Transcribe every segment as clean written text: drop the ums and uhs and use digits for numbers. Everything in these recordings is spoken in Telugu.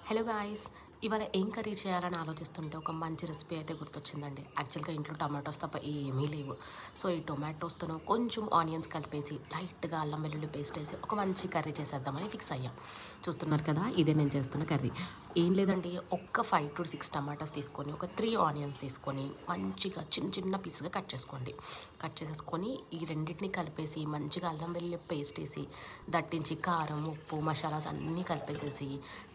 హలో గాయ్స్, ఇవాళ ఏం కర్రీ చేయాలని ఆలోచిస్తుంటే ఒక మంచి రెసిపీ అయితే గుర్తొచ్చిందండి. యాక్చువల్గా ఇంట్లో టమాటోస్ తప్ప ఏమీ లేవు. సో ఈ టొమాటోస్తో కొంచెం ఆనియన్స్ కలిపేసి లైట్గా అల్లం వెల్లుల్లి పేస్ట్ వేసి ఒక మంచి కర్రీ చేసేద్దామని ఫిక్స్ అయ్యాం. చూస్తున్నారు కదా, ఇదే నేను చేస్తున్న కర్రీ. ఏం లేదండి, ఒక్క 5 to 6 టమాటోస్ తీసుకొని ఒక 3 ఆనియన్స్ తీసుకొని మంచిగా చిన్న చిన్న పీస్గా కట్ చేసుకోండి. కట్ చేసేసుకొని ఈ రెండింటిని కలిపేసి మంచిగా అల్లం వెల్లుల్లి పేస్ట్ వేసి దట్టించి కారం, ఉప్పు, మసాలాస్ అన్నీ కలిపేసేసి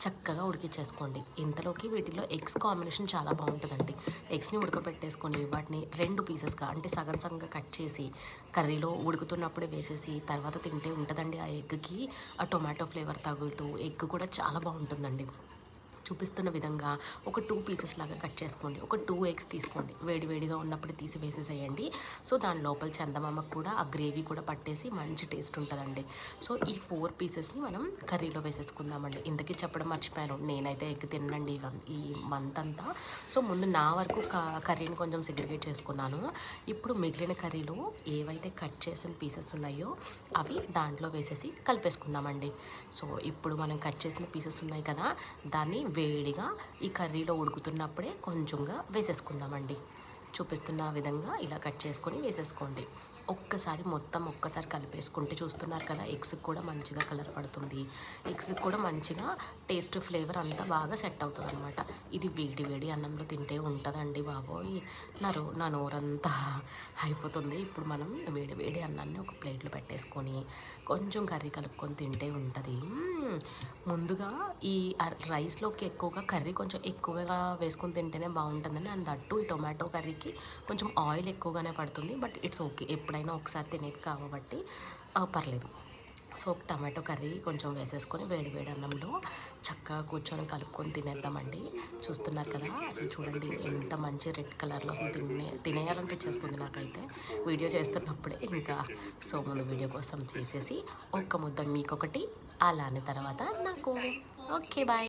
చక్కగా ఉడికిచ్చేసుకోండి. ఇంతలోకి వీటిలో ఎగ్స్ కాంబినేషన్ చాలా బాగుంటుందండి. ఎగ్స్ని ఉడకబెట్టేసుకొని వాటిని 2 పీసెస్గా అంటే సగం సగంగా కట్ చేసి కర్రీలో ఉడుకుతున్నప్పుడే వేసేసి తర్వాత తింటే ఉంటుందండి. ఆ ఎగ్కి ఆ టొమాటో ఫ్లేవర్ తగులుతూ ఎగ్ కూడా చాలా బాగుంటుందండి. చూపిస్తున్న విధంగా ఒక 2 పీసెస్ లాగా కట్ చేసుకోండి. ఒక 2 ఎగ్స్ తీసుకోండి. వేడి వేడిగా ఉన్నప్పుడు తీసి వేసేసేయండి. సో దాని లోపల చందమామకు కూడా ఆ గ్రేవీ కూడా పట్టేసి మంచి టేస్ట్ ఉంటుందండి. సో ఈ 4 పీసెస్ని మనం కర్రీలో వేసేసుకుందామండి. ఇంతకీ చెప్పడం మర్చిపోయాను, నేనైతే ఎగ్ తినండి ఈ మంత్ అంతా. సో ముందు నా వరకు కర్రీని కొంచెం సెగ్రిగేట్ చేసుకున్నాను. ఇప్పుడు మిగిలిన కర్రీలో ఏవైతే కట్ చేసిన పీసెస్ ఉన్నాయో అవి దాంట్లో వేసేసి కలిపేసుకుందామండి. సో ఇప్పుడు మనం కట్ చేసిన పీసెస్ ఉన్నాయి కదా, దాన్ని వేడిగా ఈ కర్రీలో ఉడుకుతున్నప్పుడే కొంచెంగా వేసేసుకుందామండి. చూపిస్తున్న విధంగా ఇలా కట్ చేసుకొని వేసేసుకోండి. ఒక్కసారి కలిపేసుకుంటే చూస్తున్నారు కదా, ఎగ్స్కి కూడా మంచిగా కలర్ పడుతుంది. ఎగ్స్కి కూడా మంచిగా టేస్ట్ ఫ్లేవర్ అంతా బాగా సెట్ అవుతుంది అనమాట. ఇది వేడి వేడి అన్నంలో తింటే ఉంటుందండి బాబోయ్. నా నోరంతా అయిపోతుంది. ఇప్పుడు మనం వేడి వేడి అన్నాన్ని ఒక ప్లేట్లో పెట్టేసుకొని కొంచెం కర్రీ కలుపుకొని తింటే ఉంటుంది. ముందుగా ఈ రైస్లోకి ఎక్కువగా కర్రీ కొంచెం ఎక్కువగా వేసుకొని తింటేనే బాగుంటుందండి. అండ్ దట్టు ఈ టొమాటో కర్రీకి కొంచెం ఆయిల్ ఎక్కువగానే పడుతుంది. బట్ ఇట్స్ ఓకే, ఎప్పుడైనా ఒకసారి తినేది కాబట్టి పర్లేదు. సో టమాటో కర్రీ కొంచెం వేసేసుకొని వేడి వేడి అన్నంలో చక్కగా కూర్చొని కలుపుకొని తినేద్దామండి. చూస్తున్నారు కదా, అసలు చూడండి ఎంత మంచి రెడ్ కలర్లో అసలు తినేయాలనిపించేస్తుంది నాకైతే వీడియో చేస్తున్నప్పుడే. ఇంకా సో ముందు వీడియో కోసం చేసేసి ఒక్క ముద్ద మీకొకటి, అలానే తర్వాత నాకు. Okay, bye.